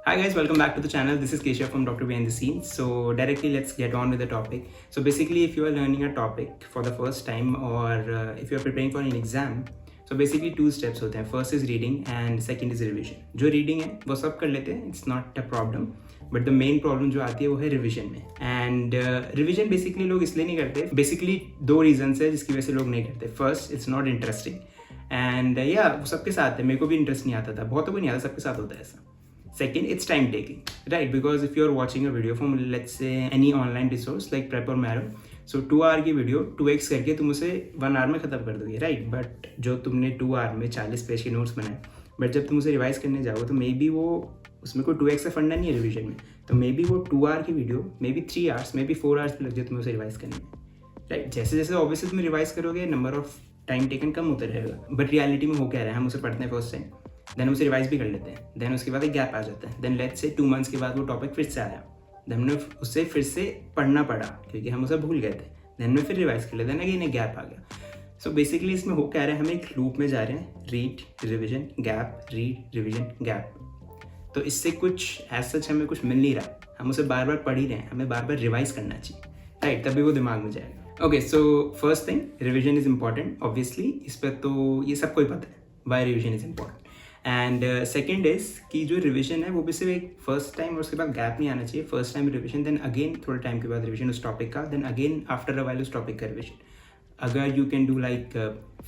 Hi guys, welcome back to the channel. This is Keshav from Dr. Behind the Scenes. So directly let's get on with the topic. So basically if you are learning a topic for the first time or if you are preparing for an exam, so basically two steps होते हैं. First is reading and second is revision. जो reading है वो सब कर लेते हैं, it's not a problem. But the main problem जो आती है वो है रिविजन में. एंड रिविजन बेसिकली लोग इसलिए नहीं करते. बेसिकली दो रीजंस है जिसकी वजह से लोग नहीं करते. First, it's not interesting and या सबके साथ है. मेरे को भी इंटरेस्ट नहीं आता था, बहुतों को नहीं आता, सबके साथ होता है ऐसा. Second, it's time taking, right? Because if you're watching a video from, let's say, any online resource like Prep or Marrow, so 2 hour की वीडियो 2x करके तुम उसे 1 hour में ख़त्म कर दोगे, राइट? बट जो तुमने 2 hour में 40 पेज के नोट्स बनाए, बट जब तुम उसे रिवाइज करने जाओगे तो मे बी वो उसमें कोई 2x का फंडा नहीं है रिविजन में. तो मे बी वो 2 hour की video may be 3 hours, may be 4 hours भी लग जाए तुम्हें उसे रिवाइज करने में, राइट? जैसे जैसे ऑब्वियसली तुम रिवाइज करोगे नंबर ऑफ टाइम टेकन कम होता रहेगा. बट रियलिटी में हो क्या रहा है, हम उसे पढ़ते हैं फर्स्ट टाइम, देन उसे रिवाइज भी कर लेते हैं, देन उसके बाद एक गैप आ जाता है, देन लेट्स से 2 months के बाद वो टॉपिक फिर से आया, देन हमने उससे फिर से पढ़ना पड़ा क्योंकि हम उसे भूल गए थे, देन में फिर रिवाइज कर लेते हैं, अगेन एक गैप आ गया. सो बेसिकली इसमें हो क्या रहा है, हम एक लूप में जा रहे हैं, read revision gap, read revision gap. तो इससे कुछ एज सच हमें कुछ मिल नहीं रहा, हम उसे बार बार पढ़ ही रहे हैं, हमें बार बार रिवाइज करना चाहिए, राइट? तभी वो दिमाग में जाएगा. Okay, so first thing, revision is important obviously. इस पर तो ये सबको ही पता है why revision is important. And second is कि जो रिविजन है वो भी सिर्फ एक फर्स्ट टाइम और उसके बाद गैप नहीं आना चाहिए. First time revision, then again थोड़े टाइम के बाद रिविजन उस टॉपिक का, then again after a while उस टॉपिक का रिविजन. अगर you can do like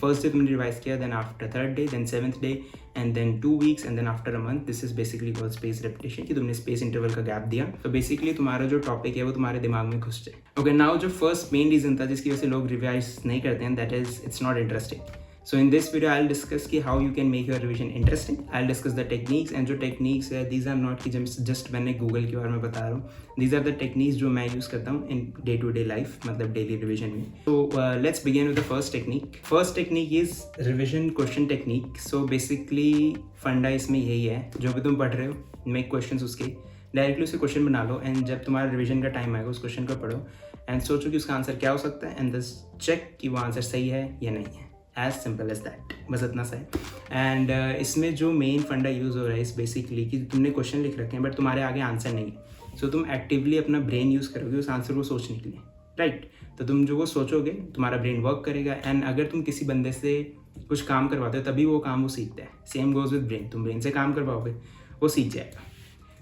first day तुमने रिवाइज किया, then after third day, then 7th day, and then 2 weeks, and then after a month. This is basically called space repetition, कि तुमने space interval का gap दिया. तो basically तुम्हारा जो topic है वो तुम्हारे दिमाग में घुस जाए. ओके, नाउ जो फर्स्ट मेन रीजन था जिसकी वजह से लोग रिवाइज नहीं करते हैं, that is it's not interesting. So in this video I'll discuss कि how you can make your revision interesting. I'll discuss the techniques, and जो techniques है these are not कि just मैंने Google के बारे में बता रहा हूँ. These are the techniques जो मैं use करता हूँ in day to day life, मतलब daily revision में. So let's begin with the first technique. First technique is revision question technique. So basically फंडा इसमें यही है, जो भी तुम पढ़ रहे हो make questions उसके, डायरेक्टली उसके क्वेश्चन बना लो, एंड जब तुम्हारा रिविजन का टाइम आएगा उस क्वेश्चन को पढ़ो एंड सोचो कि उसका आंसर क्या हो सकता है, एंड जस्ट चेक कि वो आंसर सही है या नहीं है. एज सिंपल एज दैट, बस इतना सा है. एंड इसमें जो मेन फंडा यूज़ हो रहा है इस बेसिकली कि तुमने क्वेश्चन लिख रखे हैं बट तुम्हारे आगे आंसर नहीं है. सो तुम एक्टिवली अपना ब्रेन यूज़ करोगे उस आंसर को सोचने के लिए, राइट? तो तुम जो वो सोचोगे तुम्हारा ब्रेन वर्क करेगा, एंड अगर तुम किसी बंदे से कुछ काम करवाते हो तभी वो काम वो सीखता है. सेम गोज विद ब्रेन, तुम ब्रेन से काम करवाओगे वो सीख जाएगा.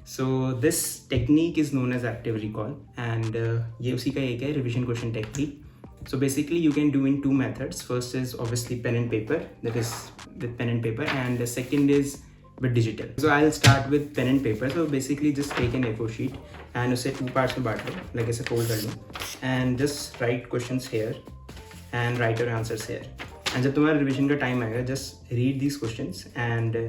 So this technique is known as active recall, and ये उसी का एक है, revision question technique. So basically you can do in 2 methods. First is obviously pen and paper, that is with pen and paper, and the second is with digital. So I'll start with pen and paper. So basically just take an A4 sheet and उसे 2 parts में बांट लो, like ऐसे fold कर लो, and just write questions here and write your answers here. And जब तुम्हारा revision का time आएगा just read these questions and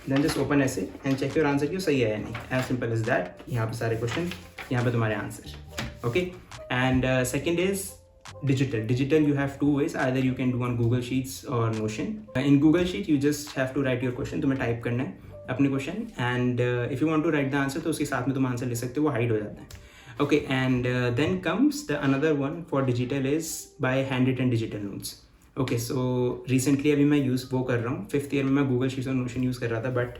then just open ऐसे and check your answer कि वो सही है या नहीं. As simple as that. यहाँ पे सारे क्वेश्चन, यहाँ पे तुम्हारे answer. Okay. And second is digital. You have 2 ways. Either you can do on Google Sheets or Notion. In Google Sheet you just have to write your question. तुम्हें type करना है अपने question, and if you want to write the answer तो उसके साथ में तुम answer लिख सकते हो, वो हाइड हो जाता है. Okay, and then comes the another one for digital is by handwritten digital notes. Okay, so recently अभी मैं यूज़ वो कर रहा हूँ. 5th ईयर में मैं Google Sheets और Notion यूज़ कर रहा था, बट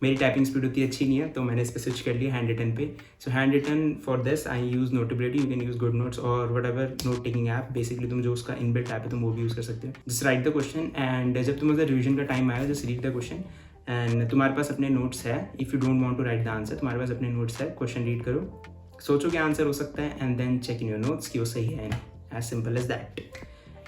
मेरी टाइपिंग स्पीड उतनी अच्छी नहीं है तो मैंने इस पर स्विच कर लिया हैंड रिटन पे. So hand written for this I use Notability. You can use GoodNotes और whatever note taking app. Basically तुम जो उसका इनबिल्ट ऐप है तुम वो भी यूज़ कर सकते हो. Just write the question, and जब तुम्हारा रिविजन का टाइम आएगा just read the question, and तुम्हारे पास अपने नोट्स है. If you don't want to write the answer, तुम्हारे पास अपने नोट्स है, क्वेश्चन रीड करो, सोचो क्या आंसर हो सकता है, and then check in your notes कि वो सही है. As simple as that.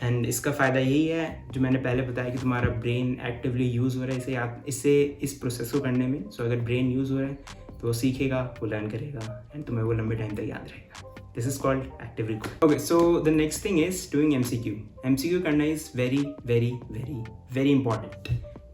And इसका फ़ायदा यही है जो मैंने पहले बताया कि तुम्हारा ब्रेन एक्टिवली यूज़ हो रहा है इससे इस प्रोसेस को करने में. सो अगर ब्रेन यूज़ हो रहा है तो वो सीखेगा, वो लर्न करेगा, एंड तुम्हें वो लंबे टाइम तक याद रहेगा. This is called active recall. Okay, so the next thing is doing MCQ करना is very very very very important.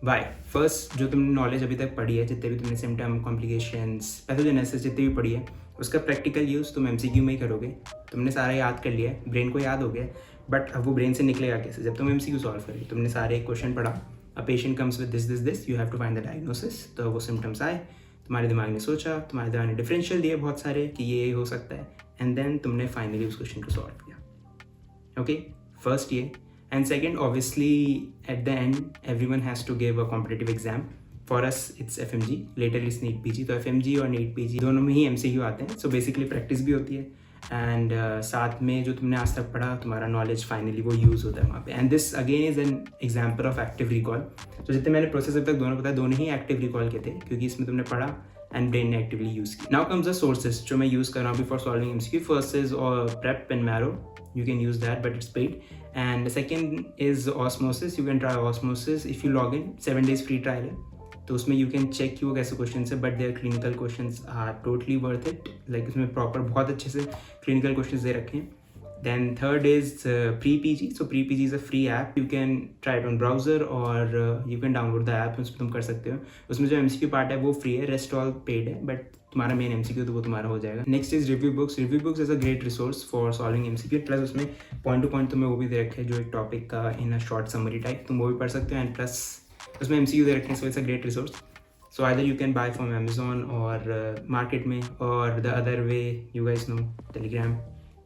By first, जो तुमने नॉलेज अभी तक पढ़ी है, जितने भी तुमने सिम्टम, कॉम्प्लिकेशंस, पैथोजेनेसिस जितनी भी पढ़ी है, उसका प्रैक्टिकल यूज़ तुम MCQ में ही करोगे. तुमने सारा याद कर लिया है, ब्रेन को याद हो गया, बट अब वो ब्रेन से निकलेगा कैसे जब तुम MCQ सॉल्व करोगे. तुमने सारे क्वेश्चन पढ़ा, a patient comes with this, you have to find the diagnosis. तो वो सिम्टम्स आए, तुम्हारे दिमाग ने सोचा, तुम्हारे दिमाग ने डिफरेंशियल दिए बहुत सारे कि ये हो सकता है, एंड देन तुमने फाइनली उस क्वेश्चन को सॉल्व किया. ओके, फर्स्ट ये. And second, obviously at the end everyone has to give a competitive exam. For us it's FMG, later it's NEET PG। तो FMG और नीट PG दोनों में ही MCQ आते हैं। सो बेसिकली प्रैक्टिस भी होती है एंड साथ में जो तुमने आज तक पढ़ा तुम्हारा नॉलेज फाइनली वो यूज़ होता है वहाँ पे। And this again is an example of active recall. तो जितने मैंने प्रोसेस अब तक दोनों बताया, दोनों ही एक्टिव रिकॉल के थे क्योंकि इसमें तुमने पढ़ा एंड ब्रेन ने एक्टिवली यूज़ की। नाउ कम्स द सोर्सेज जो मैं यूज़ कर रहा हूँ before solving MCQ। First is prep and marrow, you can use that but it's paid, and the second is osmosis. You can try osmosis if you log in, 7 days free trial है, तो उसमें you can check कि वो कैसे question है, but their clinical questions are totally worth it, like उसमें proper बहुत अच्छे से clinical questions दे रखे हैं. Then third is pre-PG. So pre-PG is a free app. You can try it on browser or you can download the app. उसमें तुम कर सकते हो. उसमें जो MCQ पार्ट है वो फ्री है, रेस्ट ऑल पेड है, बट तुम्हारा मेन MCQ तो वो तुम्हारा हो जाएगा. Next is review books. Review books is a great resource for solving MCQ. Plus उसमें पॉइंट टू पॉइंट तुम्हें वो भी दे रखे हैं जो एक टॉपिक का इन अ शॉर्ट समरी टाइप, तुम वो भी पढ़ सकते हो. एंड प्लस उसमें MCQ दे रखे हैं, so it's a great resource. So either you can buy from Amazon or market में, or the other way you guys know, Telegram,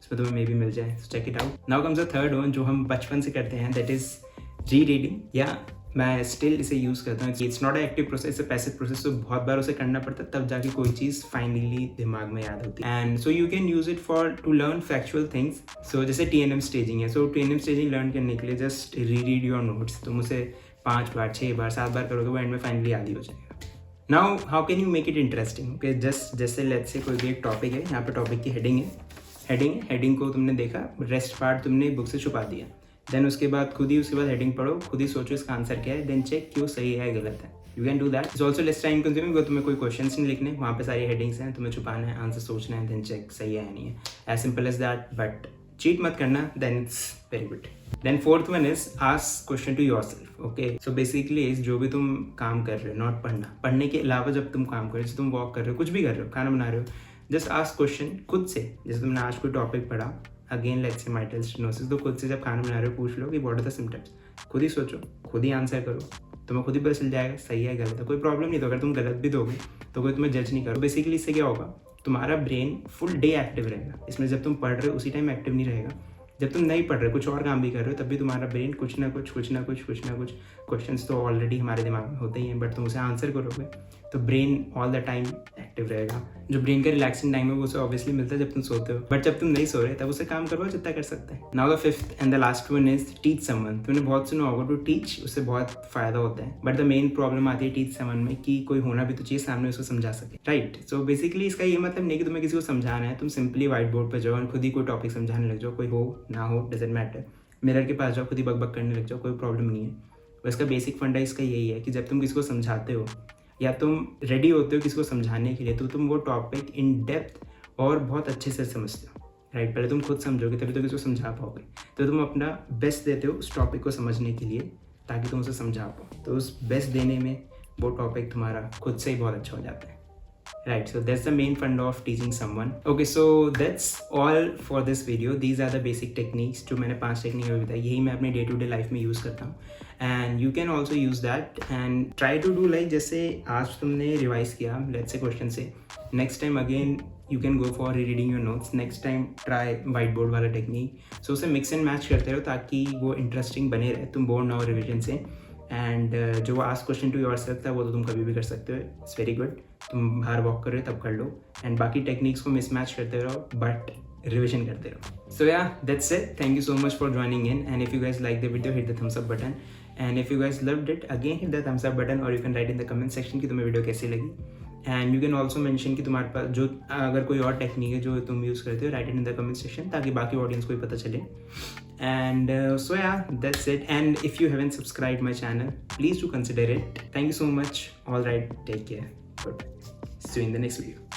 इसमें तुम्हें मे भी मिल जाए. So check it out. Now comes the third one जो हम बचपन से करते हैं, that is रीडिंग. या मैं स्टिल इसे यूज़ करता हूँ. It's not a active process, it's a passive process. तो बहुत बार उसे करना पड़ता है तब जाके कोई चीज़ फाइनली दिमाग में याद होती है. And so you can use it for to learn factual things. So जैसे TNM स्टेजिंग है, सो TNM स्टेजिंग लर्न करने के लिए जस्ट रीड योर नोट्स. तुम उसे 5 बार 6 बार 7 बार करोगे, वो एंड में फाइनली याद ही हो जाएगा. Now how can you make it interesting? Okay, just जैसे लेट्स से कोई भी एक टॉपिक है, यहाँ पे टॉपिक की हेडिंग को तुमने देखा, रेस्ट पार्ट तुमने बुक से छुपा दिया. देन उसके बाद उसके बाद हेडिंग पढ़ो, खुद ही सोचो इसका आंसर क्या है, देन चेक क्यों सही है गलत है. You can do that. It's also less time consuming, because तुम्हें कोई क्वेश्चंस नहीं लिखने, वहाँ पे सारी हेडिंग्स हैं, तुम्हें छुपाना है, आंसर सोचना है, देन चेक सही है नहीं है. As simple as that, but cheat मत करना, then it's very good. Then fourth one is ask question to yourself. Okay, so basically जो भी तुम काम कर रहे हो, नॉट पढ़ने के अलावा जब तुम काम कर रहे हो, तुम वॉक कर रहे हो, कुछ भी कर रहे हो, खाना बना रहे हो, जस्ट आस्क क्वेश्चन खुद से. जैसे तुमने आज कोई टॉपिक पढ़ा, again let's say mitral stenosis, तो खुद से जब खाना बना रहे हो पूछ लो कि व्हाट आर द सिम्टम्स. खुद ही सोचो, खुद ही आंसर करो, तुम्हें खुद ही पता चल जाएगा सही है गलत है. कोई प्रॉब्लम नहीं. तो अगर तुम गलत भी दोगे तो कोई तुम्हें जज नहीं करो. बेसिकली इससे क्या होगा, तुम्हारा ब्रेन फुल डे एक्टिव रहेगा. इसमें जब तुम पढ़ रहे हो उसी टाइम एक्टिव नहीं रहेगा. जब तुम नहीं पढ़ रहे, कुछ और काम भी कर रहे हो, तब भी तुम्हारा ब्रेन कुछ ना कुछ क्वेश्चंस तो ऑलरेडी हमारे दिमाग में होते ही हैं, बट तुम उसे आंसर करोगे तो brain all the time active रहेगा. जो ब्रेन का रिलैक्सिंग टाइम है वो उसे ऑब्वियसली मिलता है जब तुम सोते हो, बट जब तुम नहीं सो रहे तब उसे काम करो जितना कर सकते हैं. Now the fifth and the last one is teach someone. तुमने बहुत सुना होगा टू टीच, उससे बहुत फायदा होता है, बट द मेन प्रॉब्लम आती है टीच समवन में कि कोई होना भी तो चाहिए सामने उसको समझा सके, राइट. सो बेसिकली इसका ये मतलब नहीं कि तुम्हें किसी को समझाना है. तुम सिंपली व्हाइट बोर्ड पर जाओ और खुद ही कोई टॉपिक समझाने लग जाओ, कोई हो ना हो डजंट मैटर. मिरर के पास जाओ, खुद ही बक करने लग जाओ, कोई प्रॉब्लम नहीं है. और इसका बेसिक फंडा इसका यही है कि जब तुम किसी को समझाते हो या तुम रेडी होते हो किसी को समझाने के लिए, तो तुम वो टॉपिक इन डेप्थ और बहुत अच्छे से समझते हो, राइट. पहले तुम खुद समझोगे तभी तो किसी को समझा पाओगे. तो तुम अपना बेस्ट देते हो उस टॉपिक को समझने के लिए ताकि तुम उसे समझा पाओ. तो उस बेस्ट देने में वो टॉपिक तुम्हारा खुद से ही बहुत अच्छा हो जाता है, right. So that's the main fund of teaching someone. Okay, so that's all for this video. These are the basic techniques जो मैंने 5 टेक्निक अभी बताई, यही मैं अपने डे टू डे लाइफ में यूज़ करता हूँ. And you can also use that and try to do like जैसे आज तुमने रिवाइज किया लेट्स से क्वेश्चन से, next time again you can go for reading your notes. Next time try white board वाला टेक्निक. So उसे mix and match करते रहो ताकि वो इंटरेस्टिंग बने रहे, तुम बोर ना हो रिविजन से. एंड जो वो आस्क क्वेश्चन टू योरसेल्फ था वो तो तुम कभी भी कर सकते हो, इट्स वेरी गुड. तुम बाहर वॉक कर रहे हो तब कर लो, एंड बाकी टेक्निक्स को मिसमैच करते रहो बट रिविजन करते रहो. So yeah that's it. Thank you so much for joining in, and if you guys like the video hit the thumbs up button, and if you guys loved it again hit the thumbs up button, और you can write in the comment section कि तुम्हें वीडियो कैसी लगी. And you can also mention कि तुम्हारे पास जो अगर कोई और टेक्निक है जो तुम यूज़ करते हो, right in the comment section ताकि बाकी ऑडियंस को भी पता चले. And so yeah, that's it. And if you haven't subscribed my channel, please do consider it. Thank you so much. All right, take care. Good. See you in the next video.